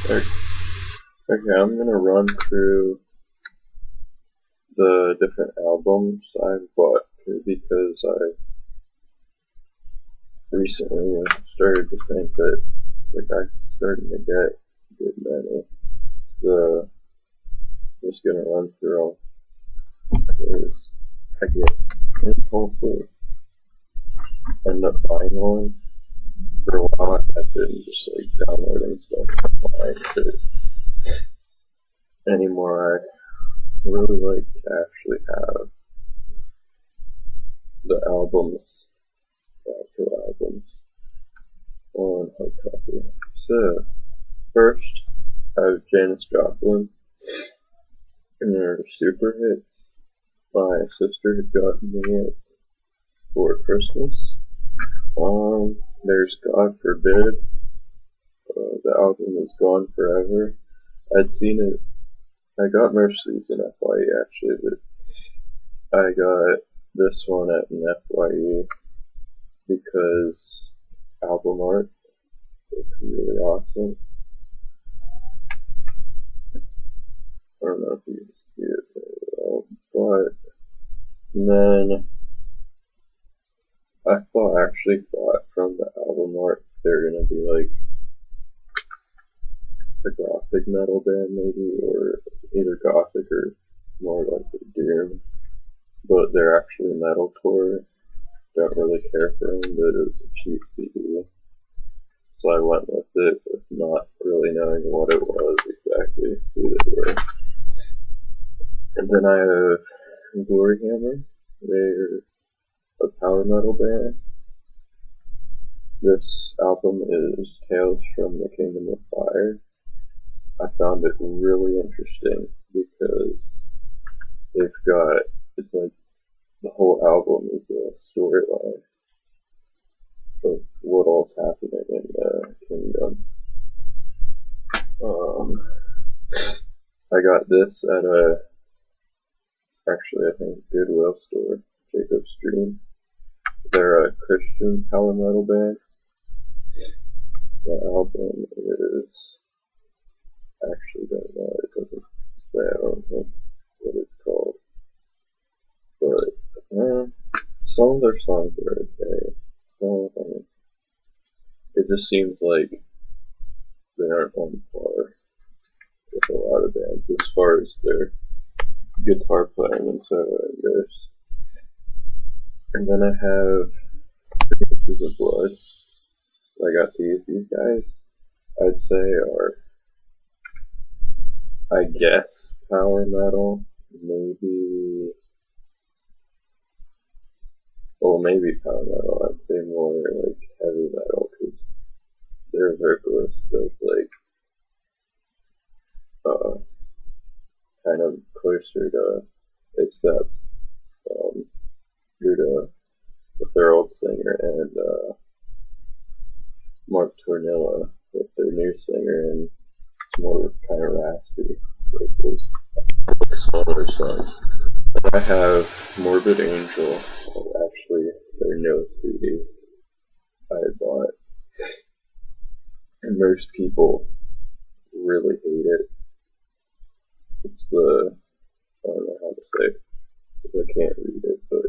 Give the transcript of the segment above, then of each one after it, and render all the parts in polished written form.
Okay, I'm gonna run through the different albums I've bought because I recently started to think that I'm starting to get a good many. So I'm just gonna run through them because I get impulsive, end up buying one. For a while I had been just like downloading stuff online, but anymore I really like to actually have the albums, the actual albums, on hard copy. So, first, I have Janis Joplin and her super hit. My sister had gotten me it for Christmas. There's God Forbid. The album is Gone Forever. I'd seen it. I got Mercy's in FYE actually, but I got this one at an FYE because album art is really awesome. I don't know if you can see it very well, but then I thought from the album art they're gonna be like a gothic metal band maybe, or either gothic or more like the doom, but they're actually metalcore. Don't really care for them, but it was a cheap CD, so I went with it with not really knowing what it was exactly, who they were. And then I have Glory Hammer. They're a power metal band. This album is Tales from the Kingdom of Fire. I found it really interesting because it's like the whole album is a storyline of what all's happening in the kingdom. I got this at I think Goodwill store, Jacob's Dream. They're a Christian power metal band. The album is, actually don't know, it doesn't say, I don't think what it's called. But some of their songs are okay. Some of them, it just seems like they aren't on par with a lot of bands as far as their guitar playing and soloing goes. And then I have 3 Inches of Blood. I got these guys I'd say are, I guess, power metal, maybe power metal. I'd say more like heavy metal because their vocalist does like kind of closer to Accept's due to with their old singer and Mark Tornilla with their new singer, and it's more kind of raspy vocals, smaller songs. I have Morbid Angel, actually their newest CD I had bought, and most people really hate it. It's I don't know how to say it, because I can't read it, but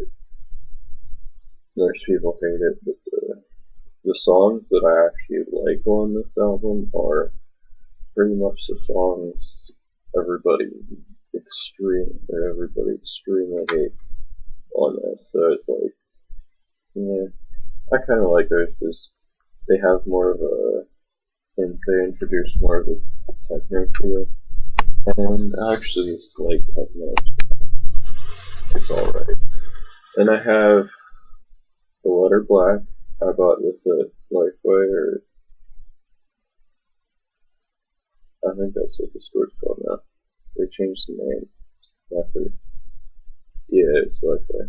most people hate it, but the songs that I actually like on this album are pretty much the songs everybody extremely hates on this. So it's like, yeah, I kind of like those because they have more of they introduce more of a techno feel, and I actually like techno. It's alright. And I have The Letter Black. I bought this at Lifeway, or I think that's what the store's called now. They changed the name. Lifeway. Yeah, it's Lifeway.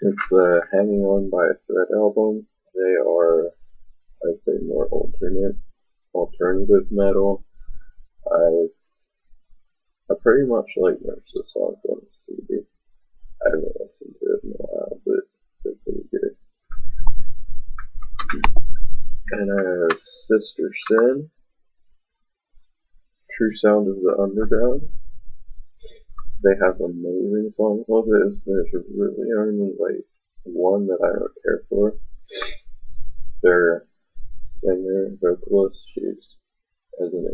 It's Hanging On by a Thread album. They are, I'd say, more alternative metal. I pretty much like most of the songs on the CD. I haven't listened to it in a while, but they're pretty good. And I have Sister Sin, True Sound of the Underground. They have amazing songs on this. There's really only like one that I don't care for. Their singer, vocalist, she has an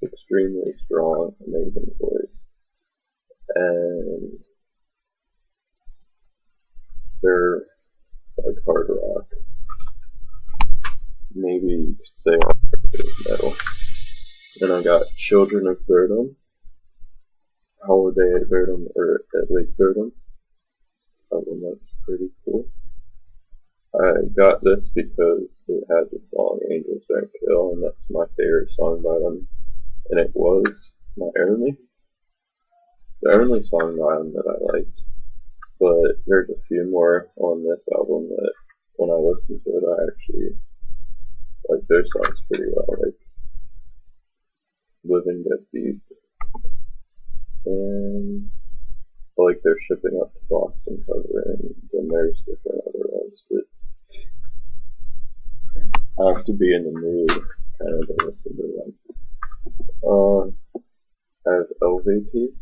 extremely strong, amazing voice. And they're like hard rock. Maybe you could say alternative metal. Then I got Children of Verdun, Holiday at Verdun, or at Lake Verdun. That's pretty cool. I got this because it had the song Angels Don't Kill, and that's my favorite song by them. And it was the only song by them that I liked. But there's a few more on this album that when I listen to it, I actually like their songs pretty well, like Living Dead Beat, and I like their Shipping Up to Boston cover, and then there's different other ones, but I have to be in the mood kind of to listen to them. I have Helvetius.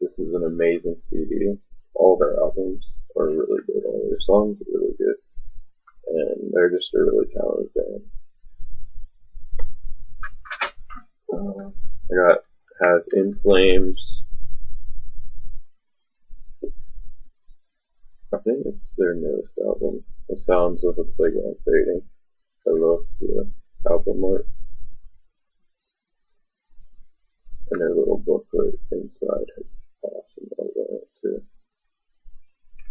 This is an amazing CD. All their albums are really good, all their songs are really good, and they're just a really talented band. I have In Flames. I think it's their newest album. The Sounds of a Playground Fading. I love the album art. And their little booklet inside has awesome logo on it too.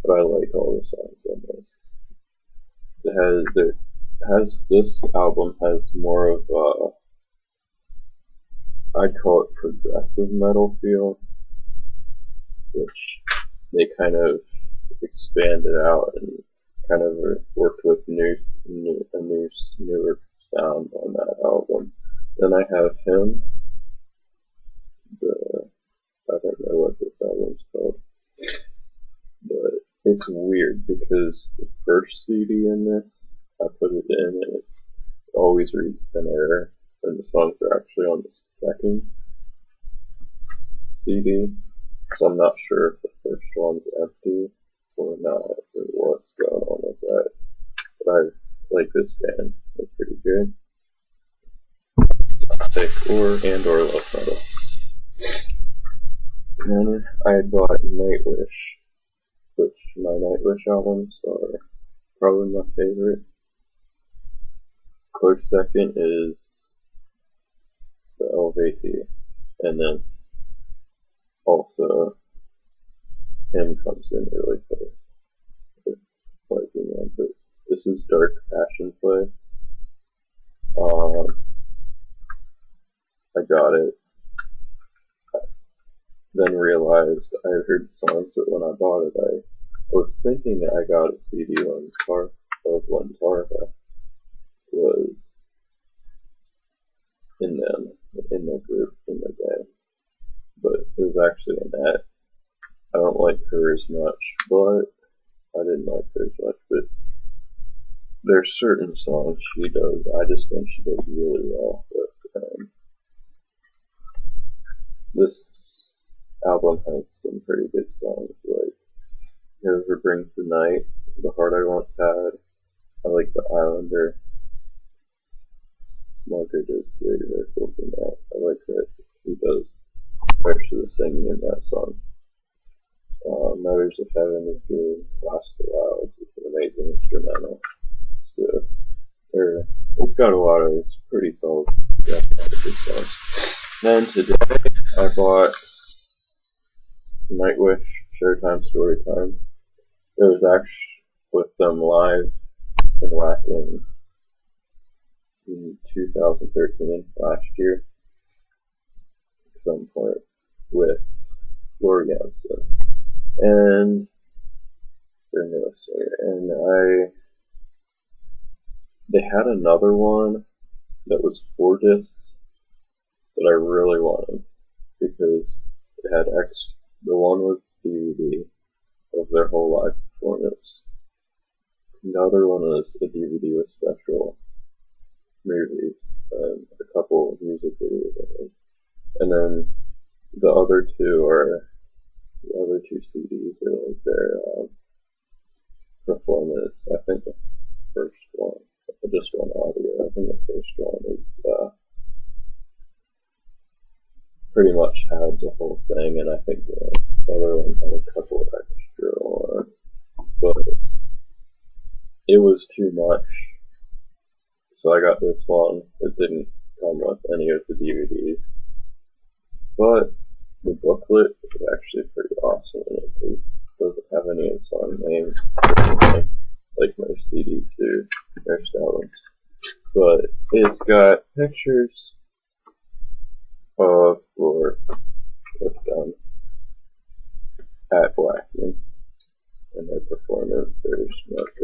But I like all the songs on this. This album has more of I'd call it progressive metal feel, which they kind of expanded out and kind of worked with newer sound on that album. Then I have Him. I don't know what this album's called, but it's weird because the first CD in this, I put it in and it always reads an error, and the songs are actually on the second CD, so I'm not sure if the first one's empty or not, or what's going on with that. But I like this band, they're pretty good. Or love metal. And then I bought Nightwish, which my Nightwish albums are probably my favorite. Close second is the LVT, and then also Him comes in really close. But this is Dark Passion Play. I got it. Then realized I heard songs, but when I bought it, I was thinking I got a CD when Tarva was in the group, in the band. But it was actually Annette. I don't like her as much, but I didn't like her as much, but there's certain songs she does, I just think she does really well. But this album has some pretty good songs, like Whoever Brings the Night, The Heart I Once Had. I like The Islander. Margaret does great vocals in that. I like that he does most of the singing in that song. Mothers of Heaven is good. Last of the Wilds is an amazing instrumental. It's got a lot of, it's pretty solid. Yeah, a lot of good songs. Then today I bought Nightwish Showtime Storytime. It was actually with them live in Wacken in 2013, last year, at some point, with Lori Youngstown and their newest singer. And they had another one that was 4 discs that I really wanted because it had the one was DVD of their whole live performance, The other one was a DVD with special movies and a couple of music videos, I think. And then the other two CDs are like their performance. I think the first one, just on audio, I think the first one is pretty much had the whole thing, and I think the other one had a couple of extra on, but it was too much. So I got this one that didn't come with any of the DVDs, but the booklet is actually pretty awesome in it because it doesn't have any of the song names, like most CDs do, most albums. But it's got pictures of Floor with them at Blackman and their performance. There's like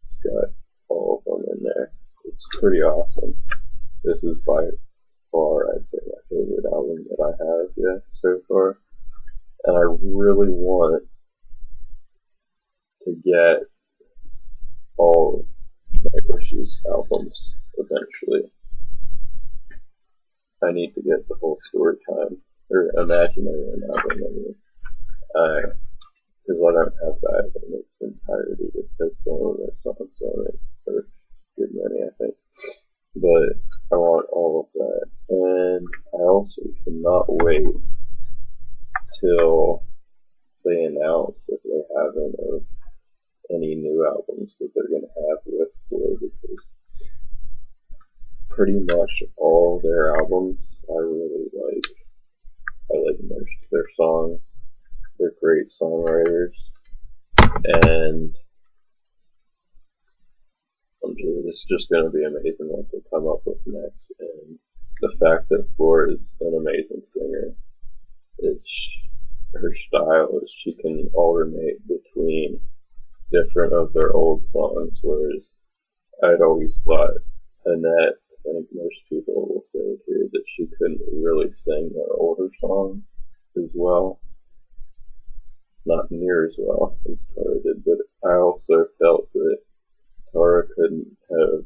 it's got all of them in there. It's pretty awesome. This is by far, I'd say, my favorite album that I have yet so far. And I really want to get all of Nightwish's albums eventually. I need to get the whole Storytime, or Imaginary album, because I don't have that in its entirety. It has some of their songs on it, or a good many, I think. But I want all of that. And I also cannot wait till they announce if they have any new albums that they're going to have with Floor, because pretty much all their albums I really like. I like most of their songs. They're great songwriters, and it's just going to be amazing what they come up with next. And the fact that Floor is an amazing singer, her style is she can alternate between different of their old songs, whereas I'd always thought Annette, I think most people will say here, that she couldn't really sing their older songs as well. Not near as well as Tara did, but I also felt that Tara couldn't have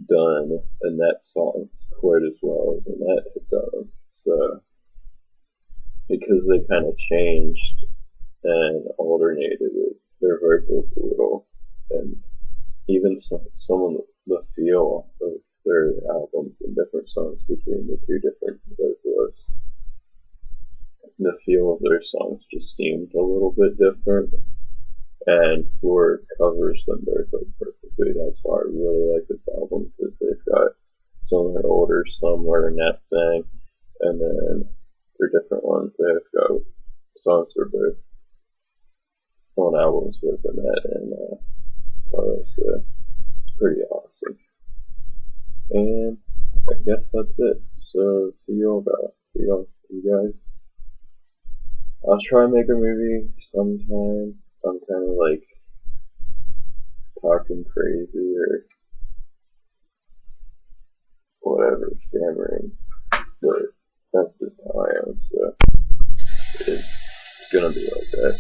done Annette's songs quite as well as Annette had done. So, because they kind of changed and alternated their vocals a little, and even some of the feel of their albums and different songs between the two different vocalists, the feel of their songs just seemed a little bit different, and Floor covers them both like perfectly. That's why I really like this album, because they've got some of their older, some where Annette sang, and then for different ones they've got songs that are both on albums with Annette and Tara, so it's pretty awesome. And I guess that's it. So see you guys. I'll try and make a movie sometime. I'm kind of like talking crazy or whatever, stammering, but that's just how I am, so it's gonna be like that.